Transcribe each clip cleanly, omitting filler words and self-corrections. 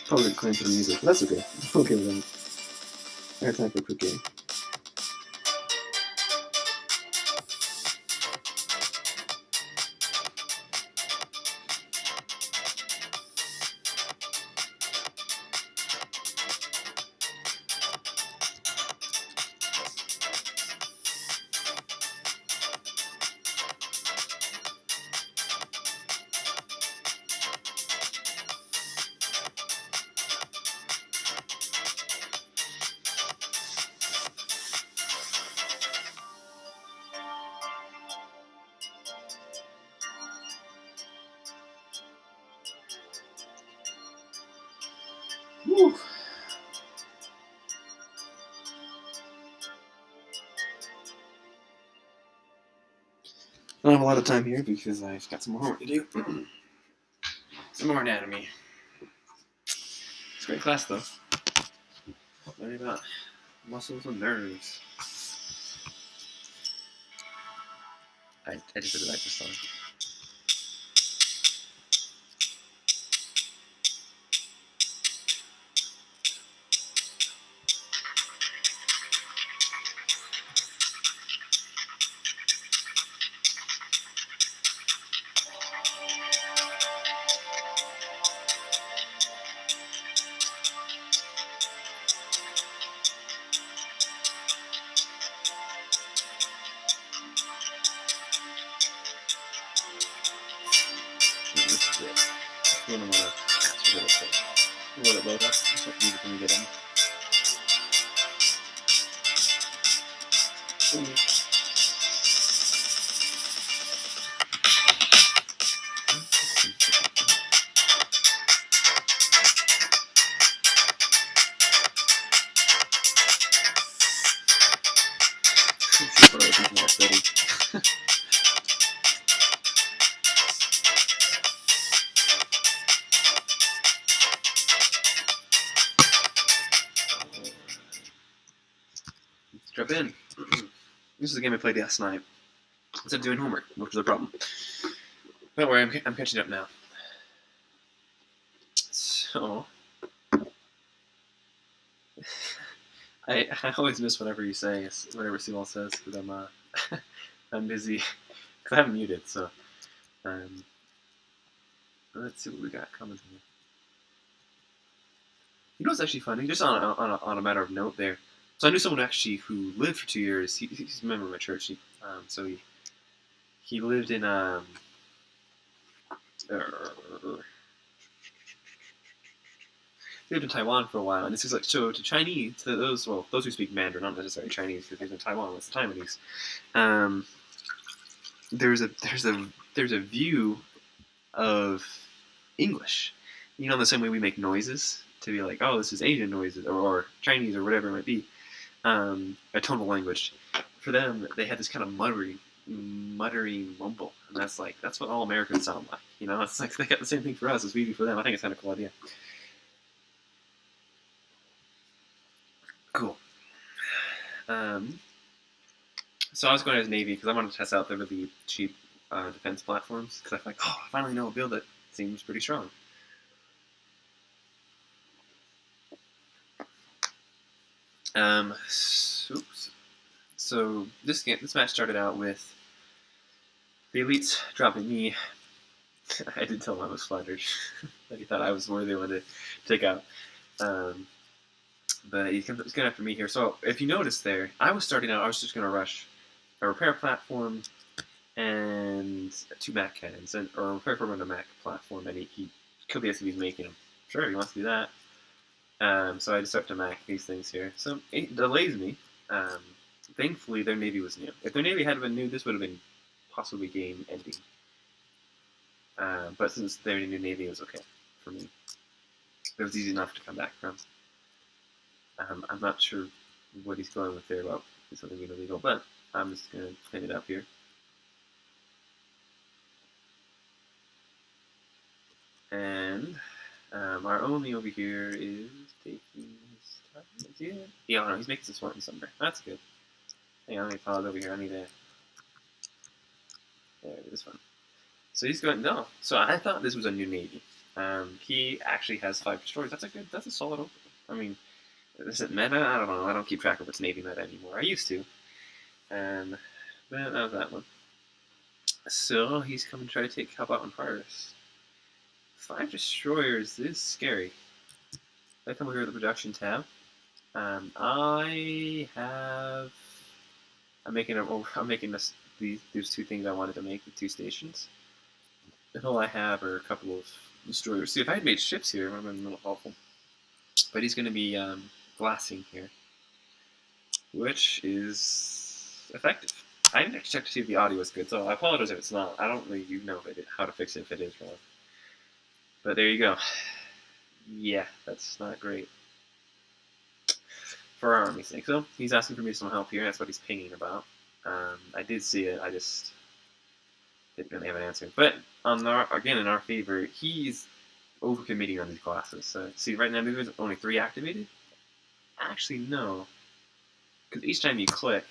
Probably going to the music, but that's okay. I'm okay with that. I have time for a quick game. Whew. I don't have a lot of time here because I've got some more homework to do. Some more anatomy. It's a great class though. Learning about muscles and nerves. I just really like this song. You want to let it load up. That's what music when you get in. Let's jump in. This is a game I played last night instead of doing homework, which was a problem. Don't worry, I'm catching up now. So, I always miss whatever you say, whatever Sewell says, because I'm busy, because I haven't muted, so, let's see what we got coming here. You know what's actually funny? Just on a matter of note there. So I knew someone actually who lived for 2 years. He's a member of my church. So he lived in he lived in Taiwan for a while, and this is like so to Chinese, to those who speak Mandarin, not necessarily Chinese, because he's in Taiwan. It's the Taiwanese. There's a view of English. You know, the same way we make noises to be like, oh, this is Asian noises or Chinese or whatever it might be, a tonal language. For them, they had this kind of muttering mumble, and that's what all Americans sound like. You know, it's like they got the same thing for us as we do for them. I think it's kind of a cool idea. Cool. So I was going as Navy because I wanted to test out the really cheap defense platforms because I feel like, oh, I finally know a build that seems pretty strong. So this match started out with the elites dropping me. I did tell him I was flattered that he thought I was worthy one to take out. But he's going after me here. So if you notice there, I was starting out. I was just going to rush a repair platform and 2 Mac cannons, or a repair platform and a Mac platform, and he killed the SCVs making them. Sure, he wants to do that. So I just start to Mac these things here. So it delays me. Thankfully, their Navy was new. If their Navy had been new, this would have been possibly game ending. But since their new Navy was okay for me, it was easy enough to come back from. I'm not sure what he's going with there about something being illegal, but I'm just going to clean it up here. And our Only over here is taking his time. Is he it? Yeah, no, he's making some Spartan somewhere. That's good. Hang on, let me pause over here. I need to... There, this one. So he's going... No. So I thought this was a new Navy. He actually has 5 destroyers. That's a solid opener. I mean, is it meta? I don't know. I don't keep track of what's Navy meta anymore. I used to. But that was that one. So he's coming to try to take help out on Paris. 5 destroyers is scary. I come over here to the production tab. I'm making these 2 things I wanted to make, the 2 stations. And all I have are a couple of destroyers. See, if I had made ships here, it would have been a little helpful. But he's going to be glassing here, which is effective. I didn't check to see if the audio was good, so I apologize if it's not. I don't really know how to fix it if it is wrong. But there you go. Yeah, that's not great for our army's sake. So he's asking for me some help here. That's what he's pinging about. I did see it. I just didn't really have an answer. But again, in our favor, he's overcommitting on these classes. So see, right now there's only 3 activated. Actually, no, because each time you click,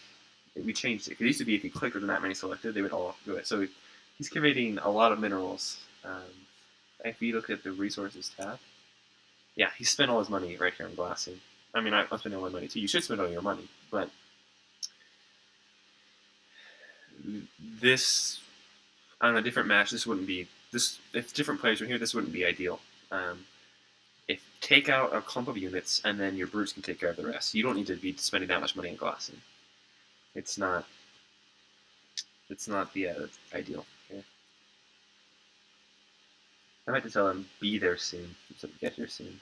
we changed it. Because it used to be if you clicked with that many selected, they would all do it. So he's committing a lot of minerals. If you look at the resources tab, yeah, he spent all his money right here on glassing. I mean, I'm spending all my money too. You should spend all your money, but this on a different match, this wouldn't be this. If different players were here, this wouldn't be ideal. If take out a clump of units and then your brutes can take care of the rest. You don't need to be spending that much money on glassing. It's not the ideal. Okay. I might have to tell them be there soon instead of get here soon.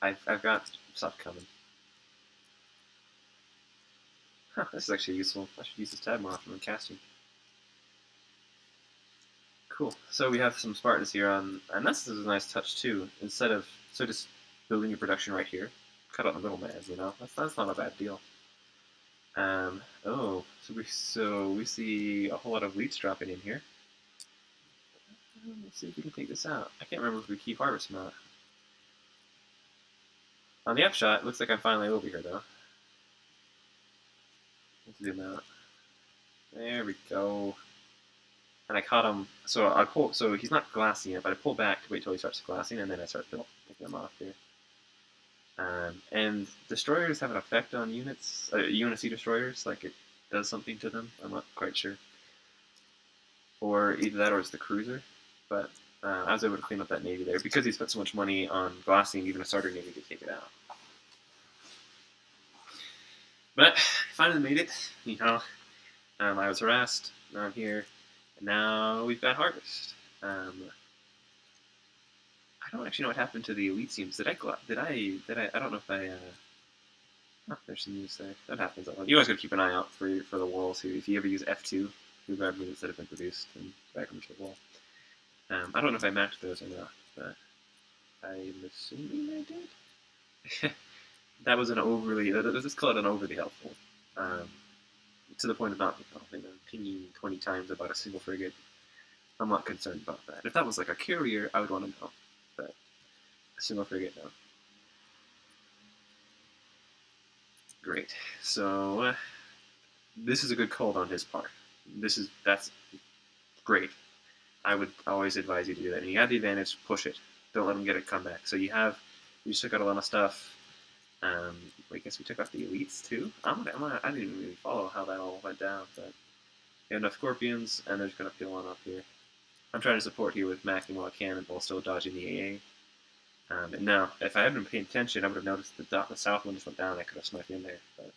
I've got stuff coming. Huh, this is actually useful. I should use this tab more often when casting. Cool. So we have some Spartans here on, and this is a nice touch too. Instead of just building your production right here, cut out the middleman. You know, that's not a bad deal. Oh, so we see a whole lot of leads dropping in here. Let's see if we can take this out. I can't remember if we keep harvest or not. On the upshot, it looks like I'm finally over here though. Let's zoom out. There we go. And I caught him. So he's not glassing yet, but I pull back to wait till he starts glassing, and then I start picking him off here. And destroyers have an effect on units, UNSC destroyers, like it does something to them. I'm not quite sure. Or either that or it's the cruiser. But I was able to clean up that navy there because he spent so much money on glassing, even a starter navy to take it out. But I finally made it. You know, I was harassed. Now I'm here, and now we've got harvest. I don't actually know what happened to the elite teams. I don't know if I. Oh, there's some news there. That happens a lot. You always got to keep an eye out for the walls here. If you ever use F2, you grab units that have been produced and drag them to the wall. I don't know if I matched those or not, but I'm assuming I did. That was let's call it an overly helpful. To the point of not pinging 20 times about a single frigate. I'm not concerned about that. If that was like a carrier, I would want to know. But a single frigate, no. Great. So this is a good call on his part. That's great. I would always advise you to do that. And you have the advantage, push it. Don't let him get a comeback. So you just took out a lot of stuff. I guess we took off the elites too. I didn't really follow how that all went down, but we have enough scorpions, and they're just gonna peel on up here. I'm trying to support here with macking while I can, while still dodging the AA. And now, if I hadn't been paying attention, I would have noticed the south one just went down. I could have snuck in there, but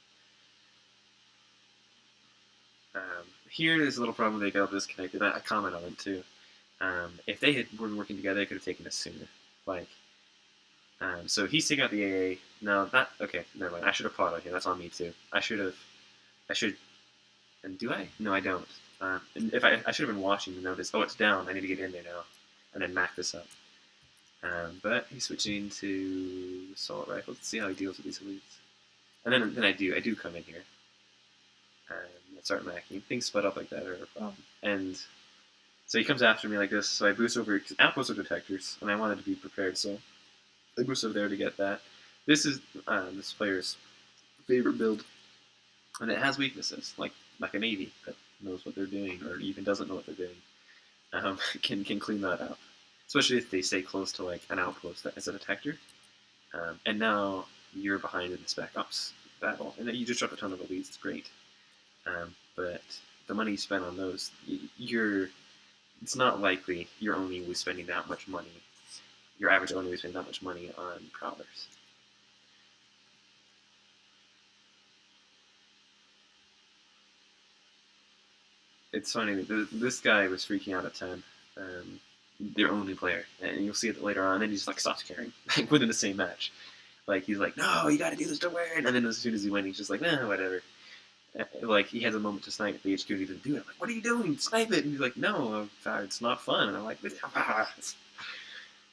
here there's a little problem. They got disconnected. I comment on it too. If they were working together, they could have taken us sooner. So he's taking out the AA. No, okay, never mind. I should have plotted on here. That's on me too. And do I? No, I don't. And if I should have been watching to notice, oh, it's down. I need to get in there now. And then mac this up. But he's switching to assault rifles. Let's see how he deals with these elites. And then I do come in here. And start macking. Things split up like that are a problem. And so he comes after me like this. So I boost over, because outposts are detectors, and I wanted to be prepared, so I boost over there to get that. This is this player's favorite build, and it has weaknesses, like a navy that knows what they're doing, or even doesn't know what they're doing. can clean that up, especially if they stay close to like an outpost that has a detector. And now you're behind in the Spec Ops battle, and you just dropped a ton of elites. It's great, but the money you spend on those, it's not likely you're only spending that much money. Your average only spending that much money on prowlers. It's funny that this guy was freaking out at 10. Their only player, and you'll see it later on. And then he just like stops caring, like within the same match. Like he's like, "No, you got to do this to win." And then as soon as he wins, he's just like, "Nah, whatever." Like he has a moment to snipe the HQ and he doesn't do it. I'm like, "What are you doing? Snipe it!" And he's like, "No, it's not fun." And I'm like, I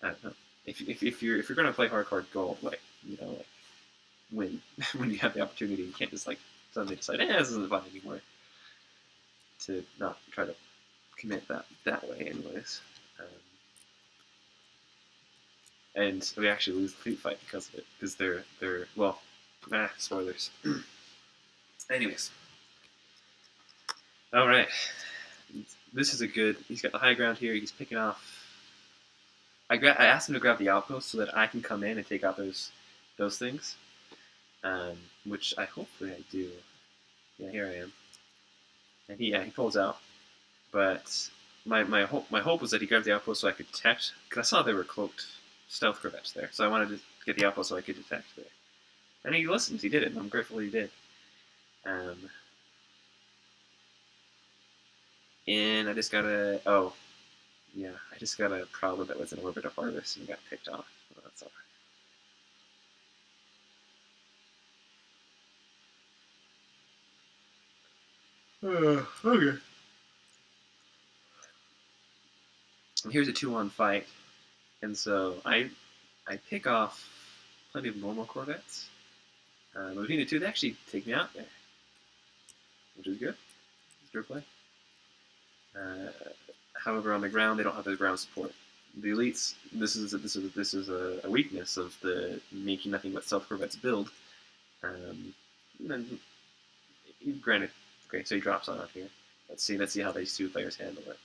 don't know. If you're gonna play hardcore gold, like like when you have the opportunity, you can't just like suddenly decide, this isn't fun anymore. To not try to commit that way, anyways. And we actually lose the fleet fight because of it, because they're well, spoilers. Anyways, all right. This is a good. He's got the high ground here. He's picking off. I asked him to grab the outpost so that I can come in and take out those things, which hopefully I do. Yeah, here I am. And he pulls out, but my hope was that he grabbed the outpost so I could detect, because I saw there were cloaked stealth corvettes there, so I wanted to get the outpost so I could detect there. And he listened, he did it, and I'm grateful he did. And I just got I just got a prowler that was in orbit of harvest and got picked off. Well, that's alright. Okay. And here's a 2-on fight, and so I pick off plenty of normal corvettes. Between the two, they actually take me out there, which is good. It's good play. However, on the ground, they don't have the ground support. The elites, this is a weakness of the making nothing but stealth corvettes build. Then, granted, okay, so he drops on out here. Let's see how these two players handle it.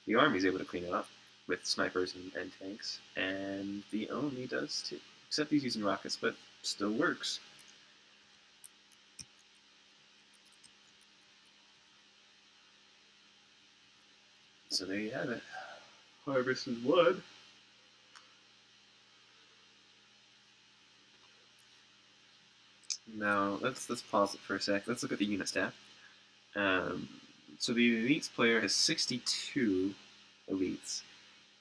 The army's able to clean it up with snipers and tanks, and the Oni does too. Except he's using rockets, but still works. So there you have it. Harvest is one. Now let's pause it for a sec. Let's look at the unit stat. So the elites player has 62 elites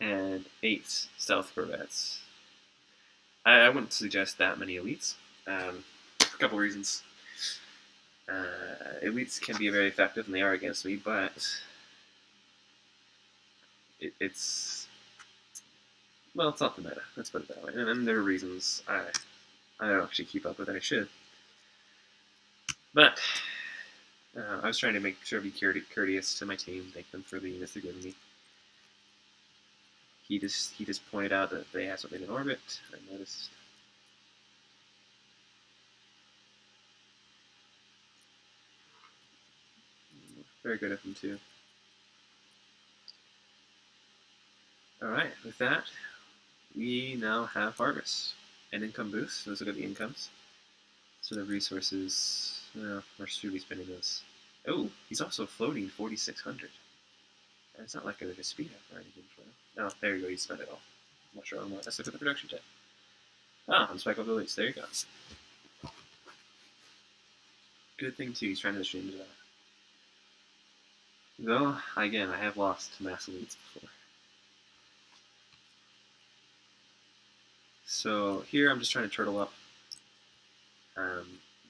and 8 stealth corvettes. I wouldn't suggest that many elites. For a couple reasons. Elites can be very effective, and they are against me, but it's not the meta. Let's put it that way. And there are reasons I don't actually keep up with it. I should, but I was trying to make sure to be courteous to my team, thank them for the units they're giving me. He just pointed out that they have something in orbit. I noticed. Very good of him too. Alright, with that, we now have harvest and income boost. Let's look at the incomes. So the resources, where should we be spending those? Oh, he's also floating 4,600. And it's not like there's a speed up or anything for him. Oh, there you go, he spent it all. I'm not sure on what. Let's look at the production tab. I'm Spec Ops Elites, there you go. Good thing too, he's trying to stream to that. Though, again, I have lost to mass elites before. So here I'm just trying to turtle up.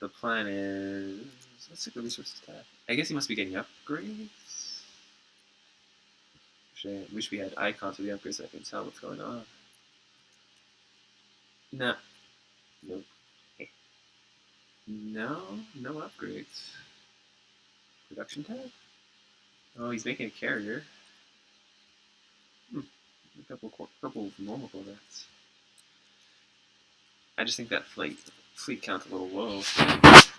The plan is, let's see the resources tab. I guess he must be getting upgrades. Wish we had icons for the upgrades so I can tell what's going on. No. Nope. No upgrades. Production tab? Oh, he's making a carrier. A couple of normal corvettes. I just think that fleet count's a little low. I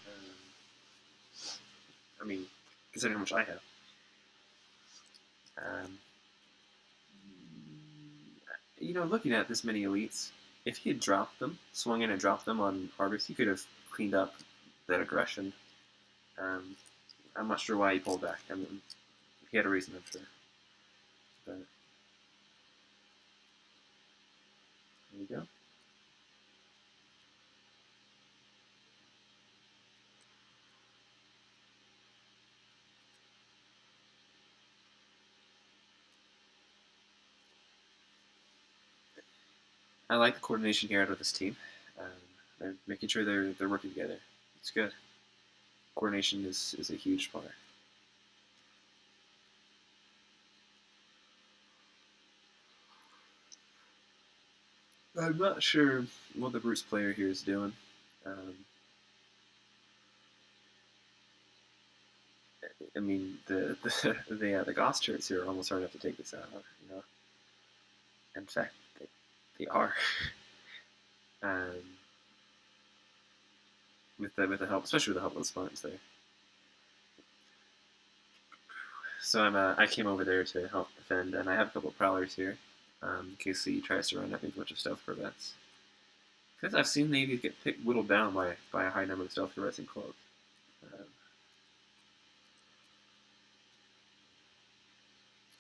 mean, considering how much I have. looking at this many elites, if he had dropped them, swung in and dropped them on Harvest, he could have cleaned up that aggression. Um, I'm not sure why he pulled back. I mean, he had a reason, I'm sure. But there you go. I like the coordination here out of this team. They're making sure they're working together. It's good. Coordination is a huge part. I'm not sure what the Bruce player here is doing. I mean, the Goss turrets here are almost hard enough to take this out. In fact, they are. um, with the help, especially with the help of the Spartans there. So I came over there to help defend, and I have a couple of prowlers here, in case he tries to run at me with a bunch of stealth corvettes. Because I've seen navies get whittled down by a high number of stealth corvettes and cloaks.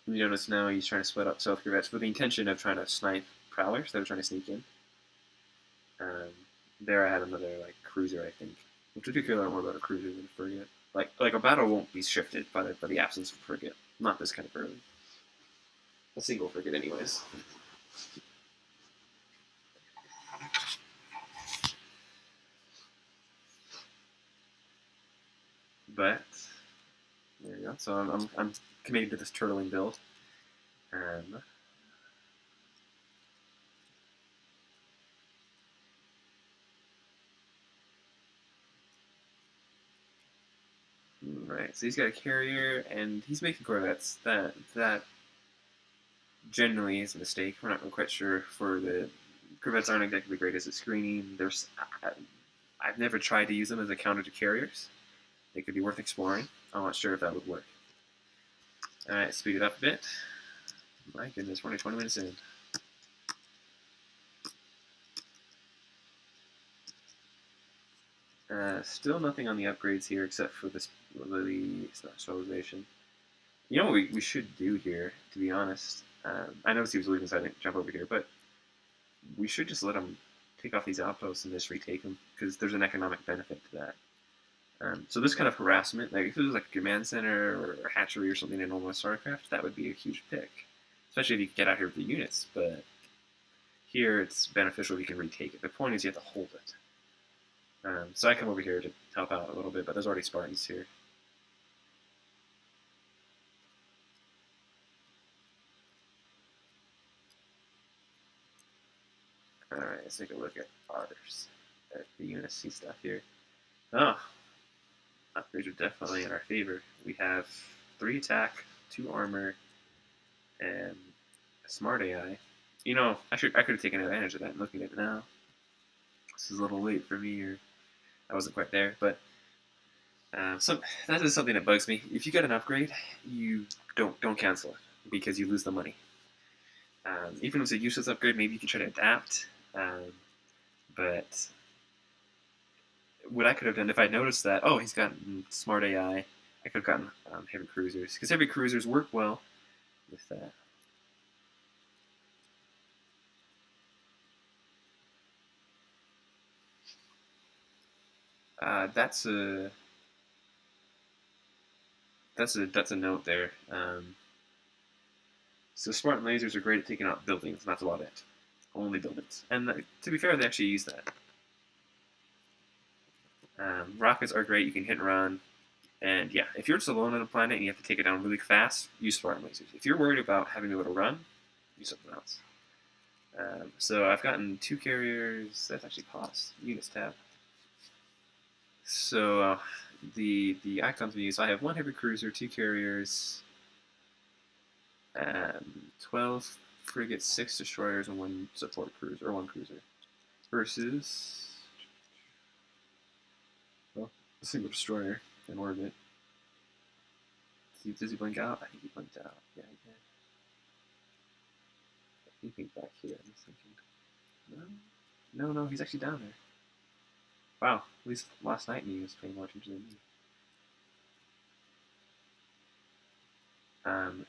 You notice now he's trying to split up stealth corvettes with the intention of trying to snipe prowlers that are trying to sneak in. There I had another cruiser, I think, which would be a lot more about a cruiser than a frigate. Like a battle won't be shifted by the absence of a frigate. Not this kind of early. A single frigate, anyways. But there you go. So I'm committed to this turtling build. Right, so he's got a carrier, and he's making corvettes. That generally is a mistake. We're not quite sure. For the corvettes aren't exactly the greatest at screening. I've never tried to use them as a counter to carriers. They could be worth exploring. I'm not sure if that would work. All right, speed it up a bit. My goodness, we're only 20 minutes in. Still nothing on the upgrades here except for this the specialization. You know what we should do here, to be honest? I noticed he was leaving, so I didn't jump over here, but we should just let him take off these outposts and just retake them, because there's an economic benefit to that. So this kind of harassment, like if it was like a command center or a hatchery or something in normal Starcraft, that would be a huge pick, especially if you could get out here with the units. But here it's beneficial if you can retake it. The point is you have to hold it. So I come over here to help out a little bit, but there's already Spartans here. Alright, let's take a look at others. At the UNSC stuff here. Oh, upgrades are definitely in our favor. We have 3 attack, 2 armor, and a smart AI. I could have taken advantage of that and looking at it now. This is a little late for me, or I wasn't quite there, but that is something that bugs me. If you get an upgrade, you don't cancel it because you lose the money. Even if it's a useless upgrade, maybe you can try to adapt. But what I could have done if I noticed that, oh, he's got smart AI, I could have gotten heavy cruisers, because heavy cruisers work well with that. That's a note there. So Spartan lasers are great at taking out buildings, and that's about it. Only buildings. And to be fair, they actually use that. Rockets are great. You can hit and run. And yeah, if you're just alone on a planet and you have to take it down really fast, use Spartan lasers. If you're worried about having to be able to run, use something else. So I've gotten 2 carriers. That's actually paused. Units tab. So the icons we use. I have 1 heavy cruiser, 2 carriers, 12 frigates, 6 destroyers, and 1 support cruiser, or 1 cruiser. Versus, well, a single destroyer in orbit. Does he blink out? I think he blinked out. Yeah, he did. Anything back here? I'm just thinking. No, he's actually down there. Wow, at least last night he was paying more attention than me.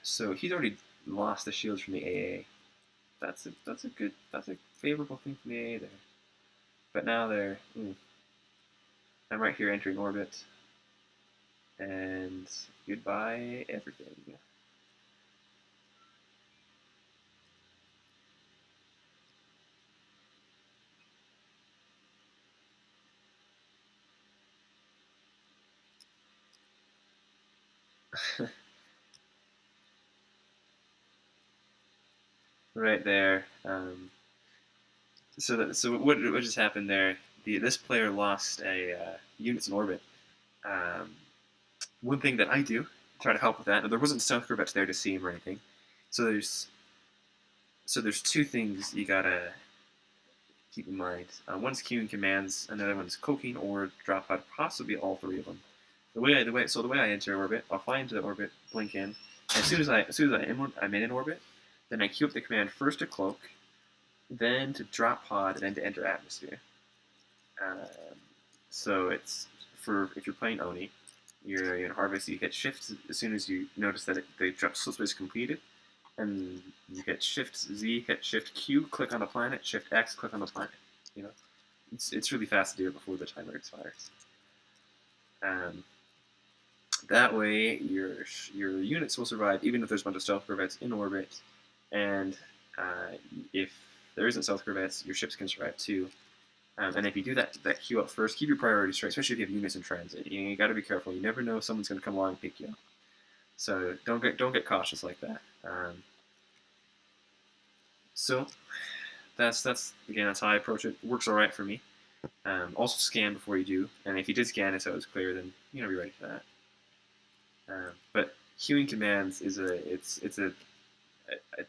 So he's already lost the shields from the AA. That's a favorable thing from the AA there. But now they're. I'm right here entering orbit, and goodbye everything. Right there. So what just happened there? This player lost a units in orbit. Um, One thing that I do try to help with that. There wasn't stealth corvettes there to see him or anything. So there's two things you gotta keep in mind. One's queuing commands, another one's cloaking or drop pod, possibly all three of them. The way I enter orbit, I'll fly into the orbit, blink in. As soon as I'm in an orbit, then I queue up the command first to cloak, then to drop pod, and then to enter atmosphere. So it's for if you're playing Oni, you're in Harvest, you hit Shift as soon as you notice that the drop space completed, and you hit Shift Z, hit Shift Q, click on the planet, Shift X, click on the planet. You know, it's really fast to do it before the timer expires. That way, your units will survive even if there's a bunch of stealth corvettes in orbit, and if there isn't stealth corvettes, your ships can survive too. And if you do that queue up first, keep your priority straight, especially if you have units in transit. You got to be careful. You never know if someone's going to come along and pick you up. So don't get cautious like that. So that's how I approach it. Works all right for me. Also scan before you do, and if you did scan it so it was clear, then be ready for that. But queuing commands is a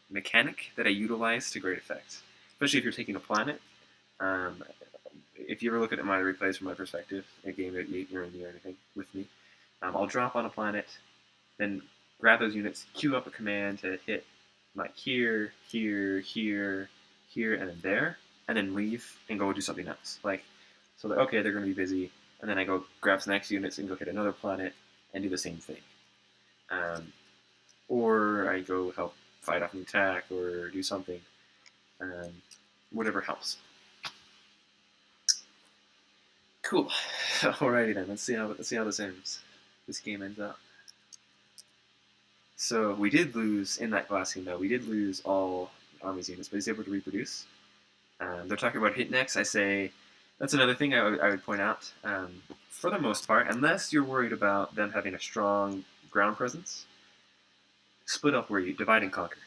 mechanic that I utilize to great effect, especially if you're taking a planet. If you ever look at my replays from my perspective, a game that you're in or anything with me, I'll drop on a planet, then grab those units, queue up a command to hit like here, and then there, and then leave and go do something else. So that, okay, they're going to be busy, and then I go grab some next units and go hit another planet and do the same thing. Or I go help fight off an attack or do something. Whatever helps. Cool. Alrighty then. Let's see how this game ends up. So we did lose in that glass game though. We did lose all Army's units, but he's able to reproduce. They're talking about hit next. I say that's another thing I would point out. For the most part, unless you're worried about them having a strong ground presence, split up where you divide and conquer.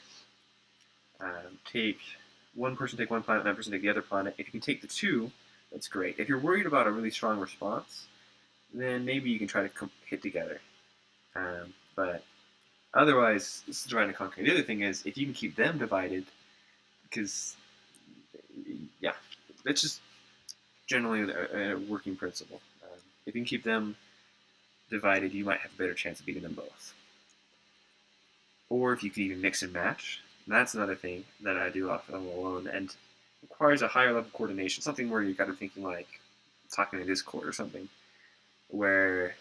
Take one person take one planet, another person take the other planet. If you can take the two, that's great. If you're worried about a really strong response, then maybe you can try to hit together. But otherwise, this is divide and conquer. The other thing is, if you can keep them divided, because, yeah, that's just generally a working principle. If you can keep them divided, you might have a better chance of beating them both. Or if you can even mix and match, that's another thing that I do off alone, and requires a higher level coordination, something where you got to thinking like talking in Discord or something, where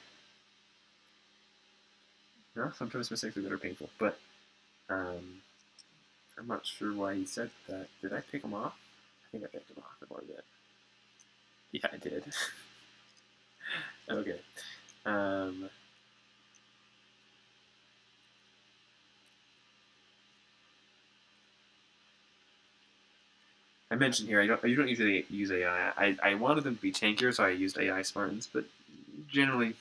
sometimes mistakes are that are painful, but I'm not sure why he said that. Did I pick him off? I think I picked him off a bit. Yeah, I did. Okay. I mentioned here, you don't usually use AI. I wanted them to be tankier, so I used AI Spartans, but generally,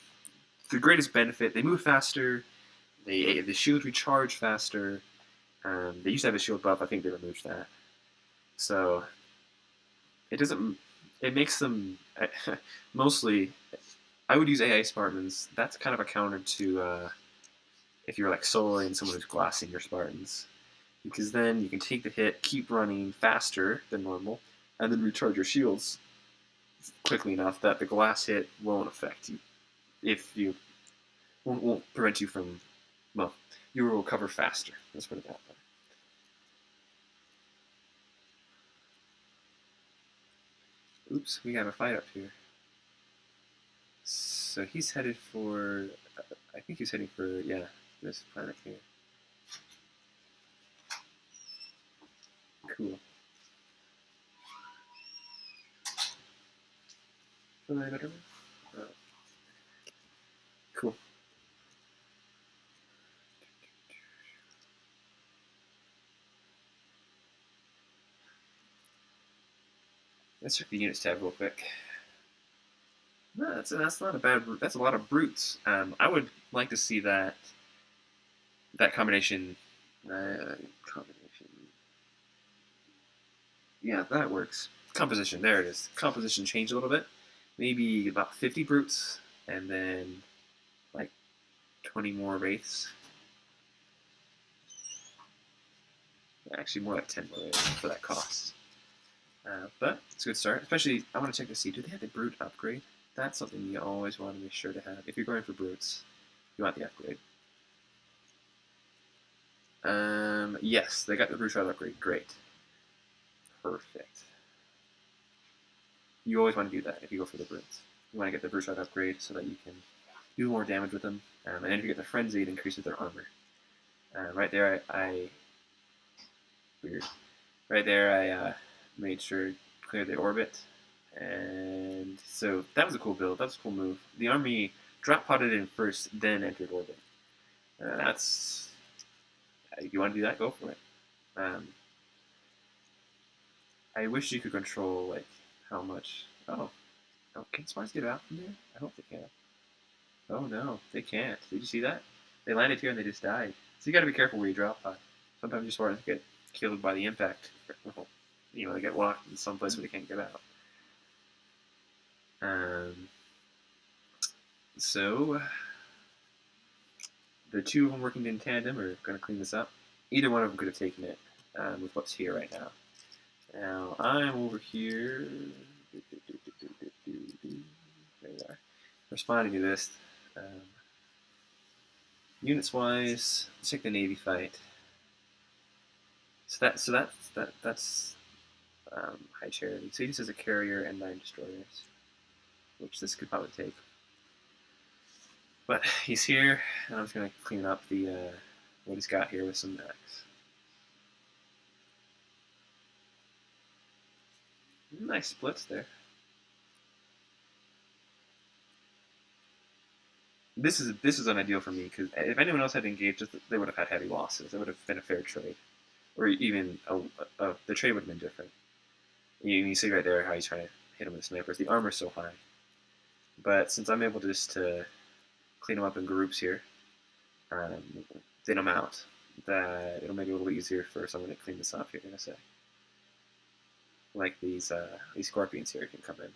the greatest benefit, they move faster, the shield recharge faster. They used to have a shield buff, I think they removed that. So, it makes them, mostly, I would use AI Spartans. That's kind of a counter to, if you're like soloing someone who's glassing your Spartans. Because then you can take the hit, keep running faster than normal, and then recharge your shields quickly enough that the glass hit won't affect you. If you won't prevent you from, well, you will recover faster. Let's put it that way. Oops, we have a fight up here. So he's headed for, I think he's heading for, yeah, this planet here. Cool. Oh. Cool. Let's check the units tab real quick. No, that's not a bad. That's a lot of brutes. I would like to see that combination. Combination. Yeah, that works. Composition. There it is. Composition change a little bit. Maybe about 50 brutes, and then like 20 more wraiths. Actually, more like 10 more wraiths for that cost. But it's a good start. Especially, I want to check to see, do they have the brute upgrade? That's something you always want to make sure to have. If you're going for brutes, you want the upgrade. Yes, they got the brute upgrade. Great. Perfect. You always want to do that if you go for the brutes. You want to get the brute upgrade so that you can do more damage with them. And then if you get the frenzy, it increases their armor. Right there, weird. Right there, I made sure to clear the orbit. And so that was a cool build. That was a cool move. The army drop potted in first, then entered orbit. That's if you want to do that, go for it. I wish you could control like how much. Oh, can spies get out from there? I hope they can. Oh no, they can't. Did you see that? They landed here and they just died. So you got to be careful where you drop pod. Sometimes your spies get killed by the impact. You know, they get locked in some place where they can't get out. So the two of them working in tandem are going to clean this up. Either one of them could have taken it with what's here right now. Now I'm over here. There we are. Responding to this. Units wise, let's take the Navy fight. So that's high charity. So he just has a carrier and 9 destroyers, which this could probably take. But he's here, and I'm just gonna clean up the what he's got here with some mechs. Nice splits there. This is unideal for me because if anyone else had engaged, they would have had heavy losses. It would have been a fair trade, or even the trade would have been different. You see right there how he's trying to hit him with snipers. The armor's so high, but since I'm able to just clean them up in groups here, thin them out, that it'll make it a little easier for someone to clean this up here in a sec. Like these scorpions here can come in.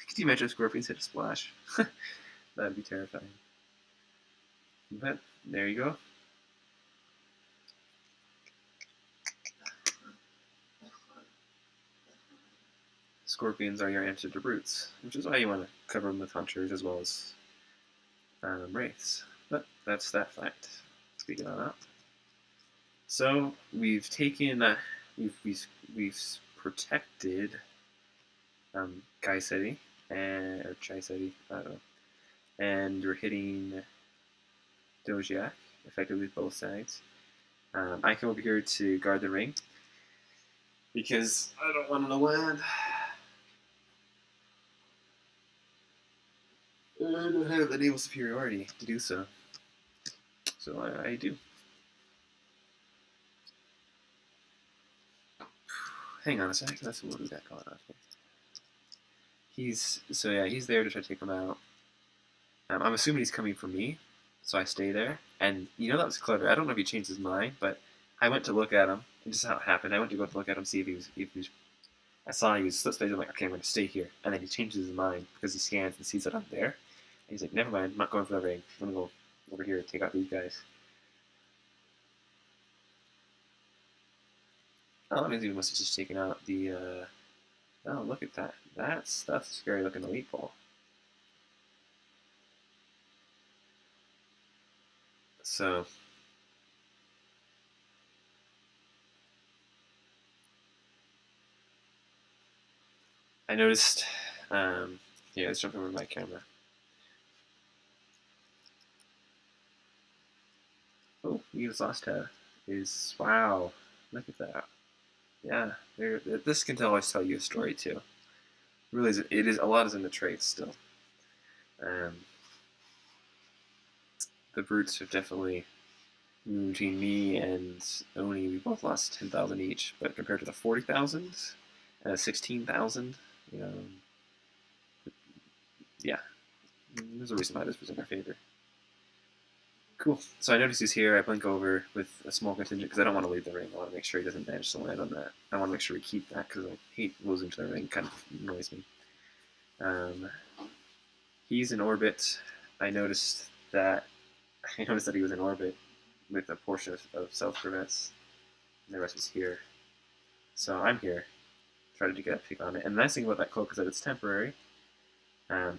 Could you imagine if scorpions hit a splash? That'd be terrifying. But there you go. Scorpions are your answer to brutes, which is why you want to cover them with hunters as well as wraiths. But that's that fight. Speaking of that, so we've taken, we've protected Kai City or Chai City, I don't know, and we're hitting Dojiak effectively both sides. I come over here to guard the ring because I don't want to land. I don't have the naval superiority to do so. So I do. Hang on a sec. Let's see what we got going on here. He's there to try to take him out. I'm assuming he's coming for me, so I stay there. And you know that was clever. I don't know if he changed his mind, but I went to look at him. And just how it happened. I went to go look at him, see if he was. I saw he was split space. I'm like, okay, I'm going to stay here. And then he changes his mind because he scans and sees that I'm there. And he's like, never mind. I'm not going for the ring. I'm going to go over here and take out these guys. Oh, that means he must have just taken out the. Oh, look at that. That's a scary looking elite ball. So. I noticed. Yeah, let's jump over my camera. Oh, Units Lost tab is wow. Look at that. Yeah, this can always tell you a story too. Really, it is a lot is in the traits still. Um, the brutes have definitely between me and Oni, we both lost 10,000 each. But compared to the 40,000, 16,000, you know, yeah, there's a reason why this was in our favor. Cool. So I notice he's here. I blink over with a small contingent because I don't want to leave the ring. I want to make sure he doesn't manage to land on that. I want to make sure we keep that because I hate losing to the ring. It kind of annoys me. He's in orbit. I noticed that he was in orbit with a portion of South Crevasse, and the rest was here. So I'm here, try to get a pick on it. And the nice thing about that cloak is that it's temporary.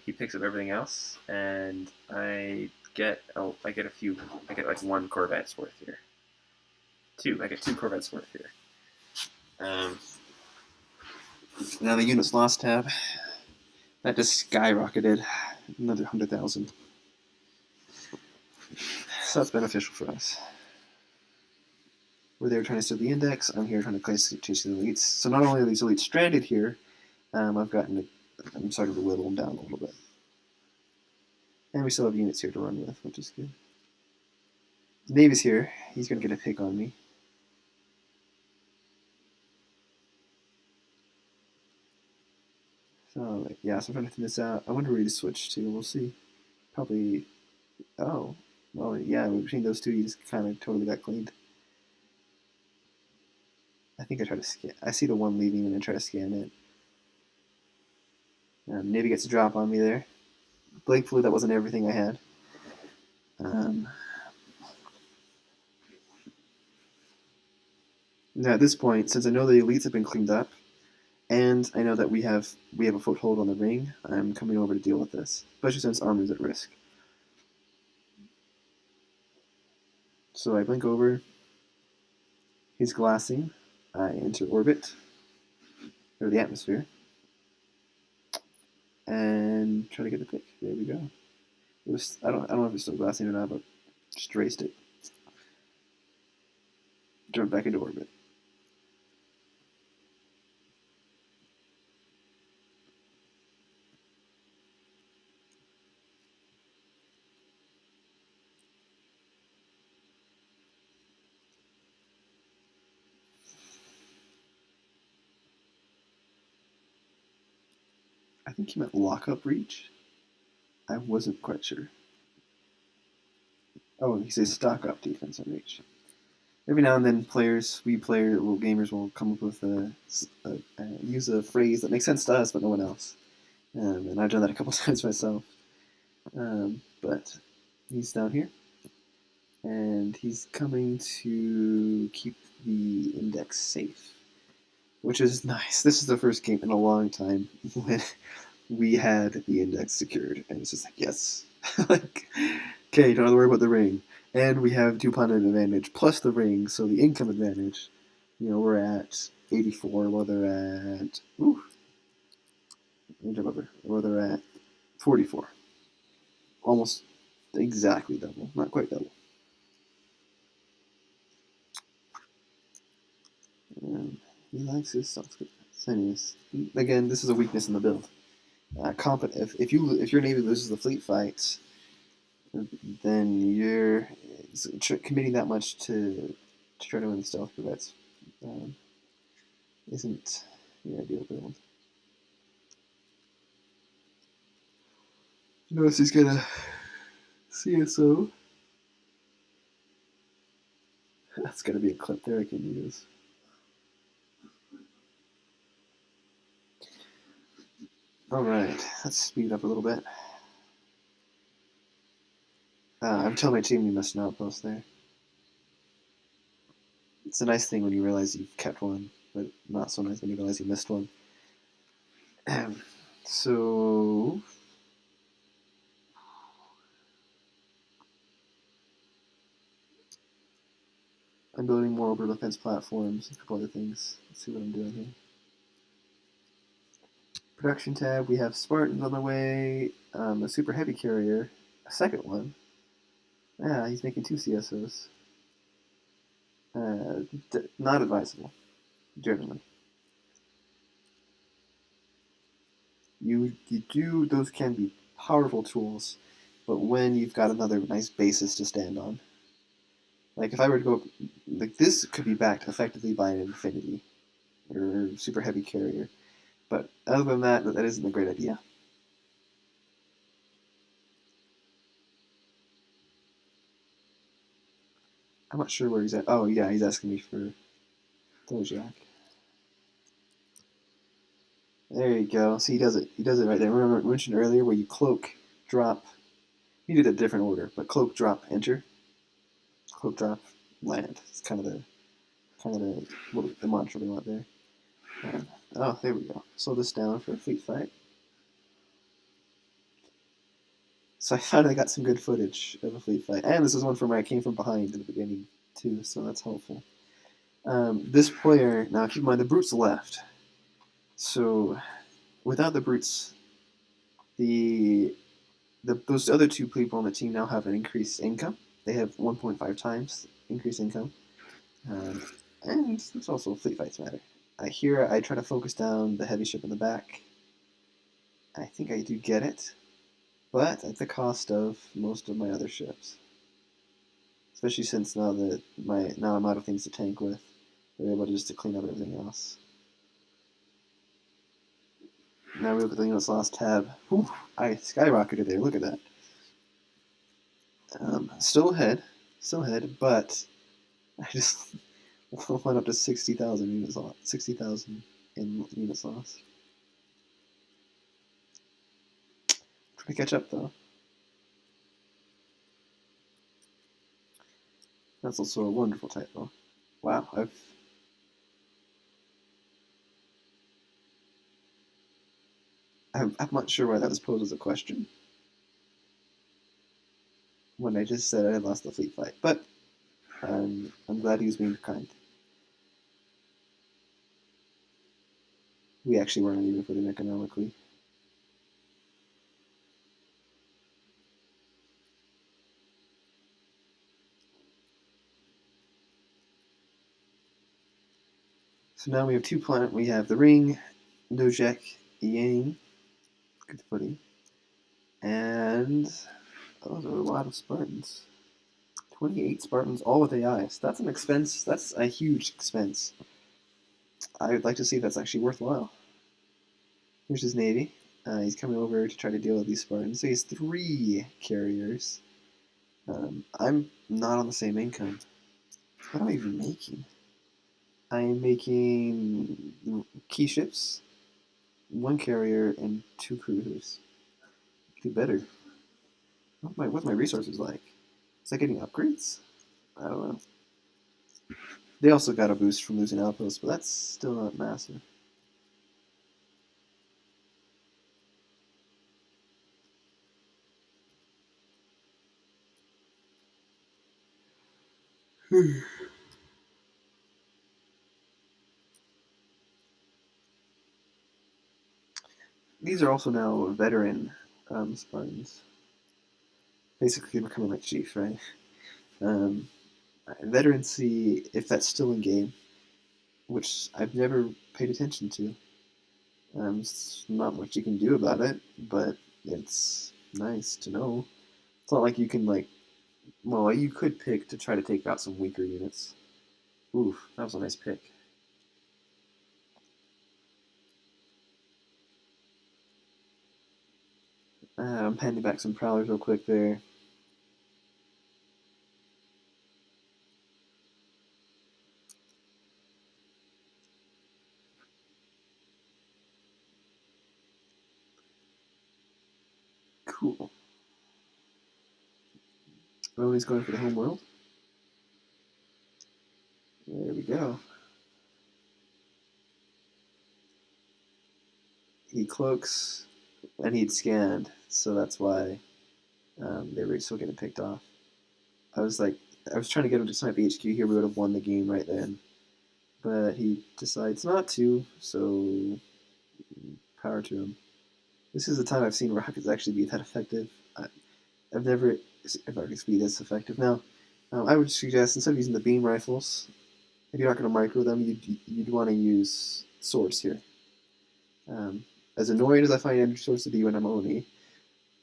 He picks up everything else, and I get like one Corvette's worth here. I get 2 Corvettes worth here. Now the Units Lost tab, that just skyrocketed another 100,000. So that's beneficial for us. We're there trying to steal the index. I'm here trying to chase the elites. So not only are these elites stranded here, I'm starting to whittle them down a little bit. And we still have units here to run with, which is good. Navy's here. He's going to get a pick on me. So, yeah, so I'm trying to thin this out. I wonder where to switch to. We'll see. Probably... Oh. Well, yeah, between those two, you just kind of totally got cleaned. I think I try to scan. I see the one leaving and I try to scan it. Navy gets a drop on me there. Thankfully, that wasn't everything I had. Now, at this point, since I know the elites have been cleaned up, and I know that we have a foothold on the ring, I'm coming over to deal with this, especially since armor's at risk. So I blink over. He's glassing. I enter orbit, or the atmosphere, and try to get the pick. There we go. I don't know if it's still glassing or not, but just raced it. Jump back into orbit. I think he meant lockup reach. I wasn't quite sure. Oh, he says stock up defense on reach. Every now and then, gamers will come up with use a phrase that makes sense to us, but no one else. And I've done that a couple times myself. But he's down here, and he's coming to keep the index safe, which is nice. This is the first game in a long time when we had the index secured, and it's just like, yes. Like, okay, don't have to worry about the ring. And we have 2 pundit advantage plus the ring, so the income advantage. You know, we're at 84, while they're at... Ooh. Let me jump over. While they're at 44. Almost exactly double. Not quite double. He likes his stuff. So anyways, again, this is a weakness in the build. If your navy loses the fleet fight, then you're committing that much to try to win the stealth corvettes. Isn't the ideal build. Notice he's got a CSO. That's got to be a clip there I can use. Alright, let's speed it up a little bit. I'm telling my team you missed an outpost there. It's a nice thing when you realize you've kept one, but not so nice when you realize you missed one. So... I'm building more orbital defense platforms, a couple other things. Let's see what I'm doing here. Production tab, we have Spartans on the way, a super heavy carrier, a second one. Yeah, he's making 2 CSOs. Not advisable, generally. You do, those can be powerful tools, but when you've got another nice basis to stand on. Like if I were to go, like this could be backed effectively by an Infinity or super heavy carrier, but other than that, that isn't a great idea. I'm not sure where he's at. Oh yeah, he's asking me for Dojak. There you go. See, he does it. He does it right there. Remember I mentioned earlier where you cloak, drop. You did a different order, but cloak, drop, enter. Cloak, drop, land. It's kind of the mantra we want there. Oh, there we go. Slow this down for a fleet fight. So I finally got some good footage of a fleet fight, and this is one from where I came from behind in the beginning too, so that's helpful. This player, now keep in mind the brutes left, so without the brutes, those other 2 people on the team now have an increased income. They have 1.5 times increased income, and there's also fleet fights matter. Here I try to focus down the heavy ship in the back. I think I do get it, but at the cost of most of my other ships. Especially since now I'm out of things to tank with, they're able to just clean up everything else. Now we look at the units lost tab. Whew, I skyrocketed there. Look at that. Still ahead, but I just went up to 60,000 units lost. 60,000 in units lost. Trying to catch up though. That's also a wonderful typo. Wow, I'm not sure why that was posed as a question when I just said I had lost the fleet fight, but I'm glad he was being kind. We actually weren't even putting economically. So now we have 2 planets. We have the Ring, Dojek, Yang, good footy, and those are a lot of Spartans. 28 Spartans, all with AIs. That's an expense. That's a huge expense. I would like to see if that's actually worthwhile. Here's his navy. He's coming over to try to deal with these Spartans. So he has 3 carriers. I'm not on the same income. What am I even making? I am making key ships, 1 carrier, and 2 cruisers. Do better. What's my resources like? Is that getting upgrades? I don't know. They also got a boost from losing outposts, but that's still not massive. These are also now veteran Spartans. Basically becoming like chief, right? Um, Veterancy, if that's still in game, which I've never paid attention to. It's not much you can do about it, but it's nice to know. It's not like you can well, you could pick to try to take out some weaker units. Oof, that was a nice pick. I'm handing back some prowlers real quick there. Cool. Oh, he's going for the home world. There we go. He cloaks, and he'd scanned, so that's why they were still getting picked off. I was trying to get him to snipe the HQ here. We would have won the game right then, but he decides not to. So power to them. This is the time I've seen rockets actually be that effective. I've never rockets be this effective. Now, I would suggest instead of using the beam rifles, if you're not going to micro them, you'd want to use swords here. As annoying as I find energy swords to be when I'm Oni,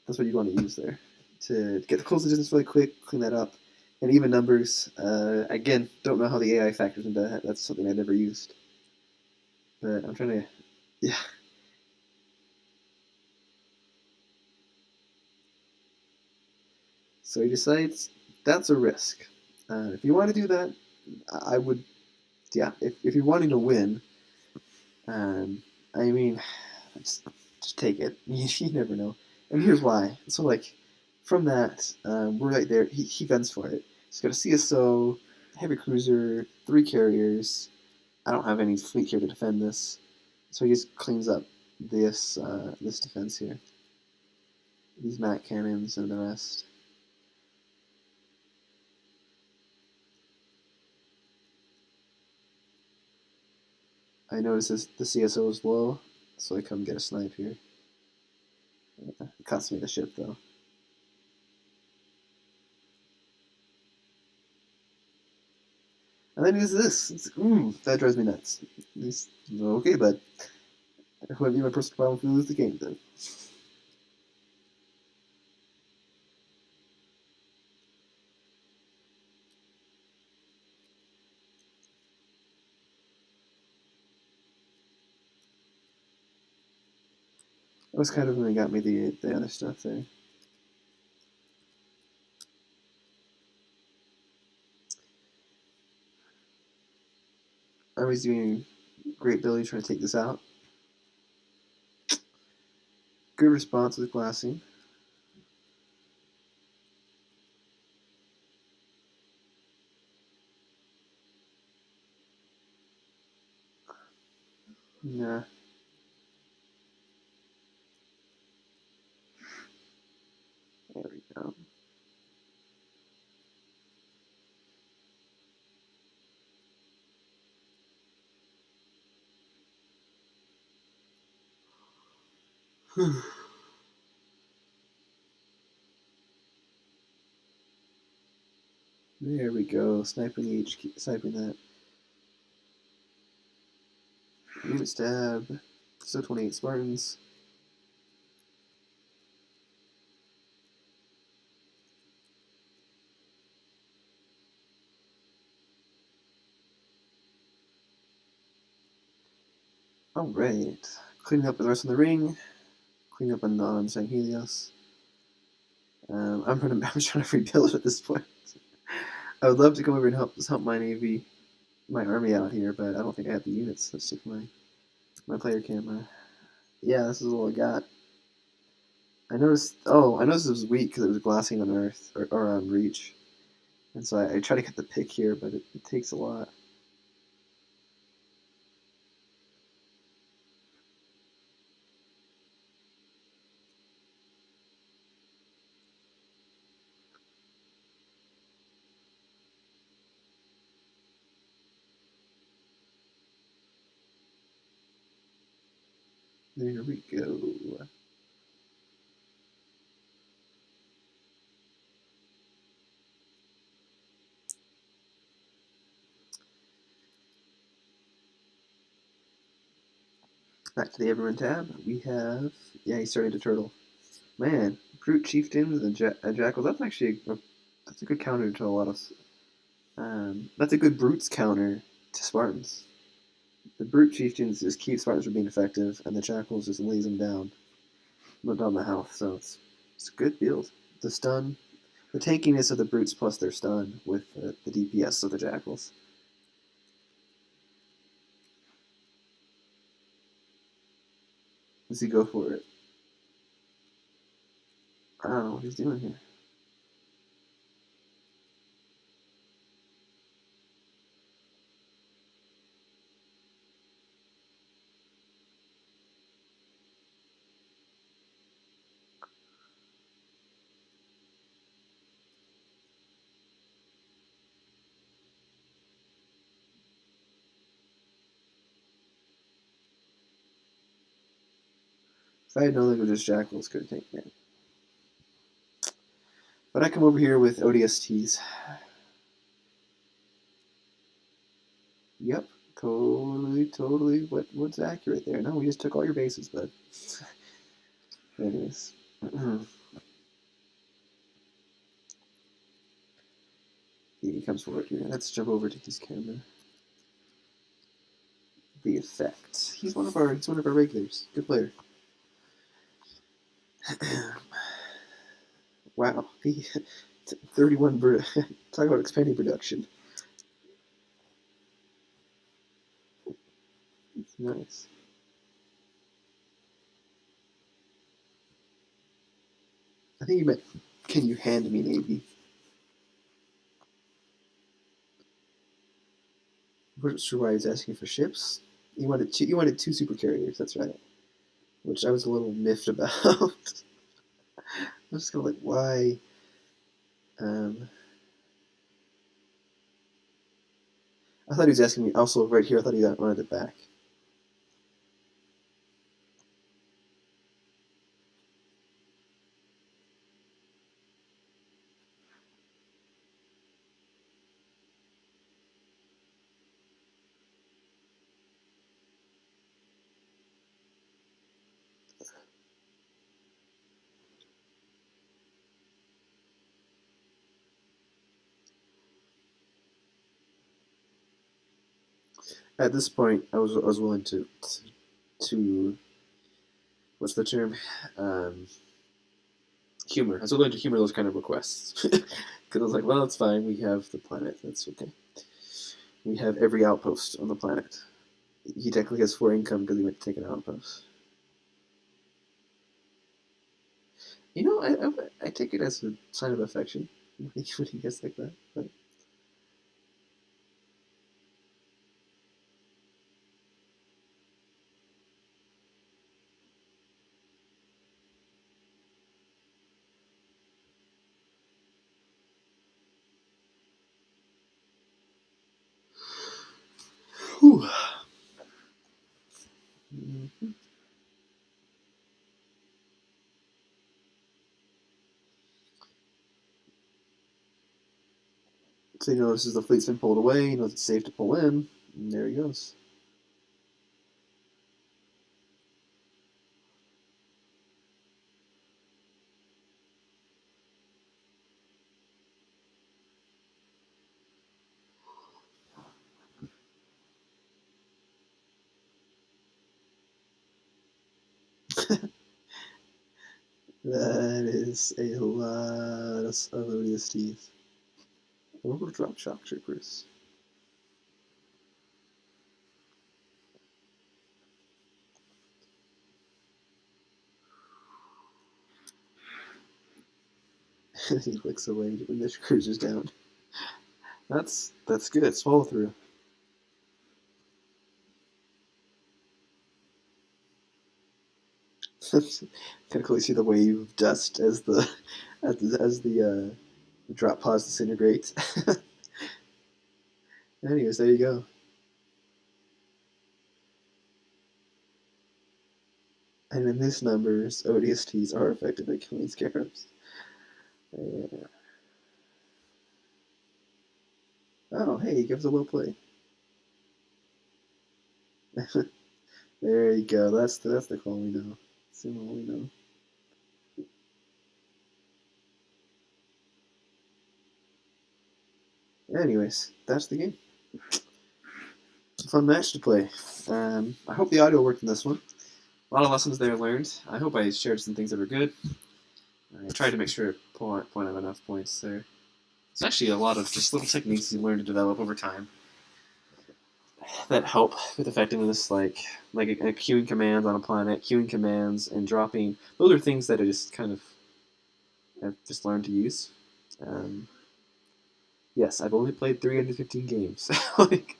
that's what you want to use there to get the close distance really quick, clean that up, and even numbers. Again, don't know how the AI factors into that. That's something I never used, but I'm trying to, yeah. So he decides that's a risk. If you want to do that, I would, yeah. If you're wanting to win, I mean, just take it. You never know. And here's why. So like, from that, we're right there. He guns for it. He's got a CSO, heavy cruiser, 3 carriers. I don't have any fleet here to defend this, so he just cleans up this this defense here. These MAC cannons and the rest. I notice the CSO is low, so I come get a snipe here. It costs me the ship though. And then he's this. That drives me nuts. He's, okay, but it wouldn't be my personal problem if we lose the game then. That was kind of when they got me the other stuff there. Army's doing great ability trying to take this out. Good response with glassing. Nah. There we go. There we go. Sniping the HQ, sniping that. Unit stab. Still 28 Spartans. Alright. Cleaning up the rest of the ring. Cleaning up on San Helios. I'm trying to rebuild at this point. I would love to come over and help my navy, my army out here, but I don't think I have the units. Let's check my player camera. Yeah, this is all I got. I noticed it was weak because it was glassing on Earth or on Reach, and so I try to get the pick here, but it takes a lot. There we go. Back to the Everman tab. We have, yeah, he's starting to turtle. Man, Brute Chieftains and Jackals. That's actually that's a good counter to a lot of. That's a good Brutes counter to Spartans. The Brute Chieftains just keep Spartans from being effective, and the Jackals just lays them down. Not down the house, so it's a good build. The stun, the tankiness of the Brutes plus their stun with the DPS of the Jackals. Does he go for it? I don't know what he's doing here. If I had known it was just jackals, could have taken it. But I come over here with ODSTs. Yep, totally. What's accurate there? No, we just took all your bases, bud. Anyways. He comes forward here. Let's jump over to his camera. The effect. He's one of our regulars. Good player. Wow. He 31 talk about expanding production. It's nice. I think you meant, can you hand me Navy? I'm not sure why he's asking for ships. You wanted two super carriers, that's right. Which I was a little miffed about. I was just kind of like, why? I thought he was asking me, also right here, I thought he wanted it back. At this point, I was willing to what's the term? Humor. I was willing to humor those kind of requests because I was like, well, that's fine. We have the planet. That's okay. We have every outpost on the planet. He technically has 4 income because he went to take an outpost. You know, I take it as a sign of affection when he gets like that. But whew. Mm-hmm. So he notices the fleet's been pulled away. He knows it's safe to pull in, and there he goes. That is a lot of ODSTs. Or we'll drop shock troopers. He clicks away when this cruiser's down. That's good. It's follow through. Kind of cool. You see the wave of dust as the drop pods disintegrate. Anyways, there you go. And in these numbers, ODSTs are effective at killing scarabs. Yeah. Oh, hey, he gives a well play. There you go. That's the call we know. That's the one we know. Anyways, that's the game. It's a fun match to play. I hope the audio worked in this one. A lot of lessons there learned. I hope I shared some things that were good. I tried to make sure to point out enough points there. It's actually a lot of just little techniques you learn to develop over time that help with effectiveness, like a queuing commands on a planet, queuing commands, and dropping. Those are things that I just kind of I've just learned to use. Yes, I've only played 315 games. Like,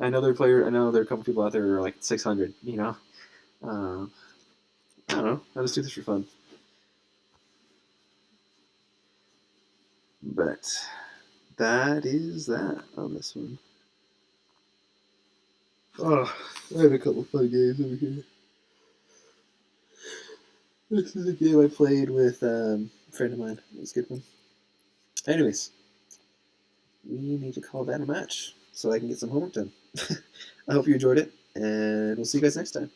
I know there are a couple people out there who are like 600. You know, I don't know. I just do this for fun. But that is that on this one. Oh, I have a couple fun games over here. This is a game I played with a friend of mine. It was a good one. Anyways, we need to call that a match so I can get some homework done. I hope you enjoyed it, and we'll see you guys next time.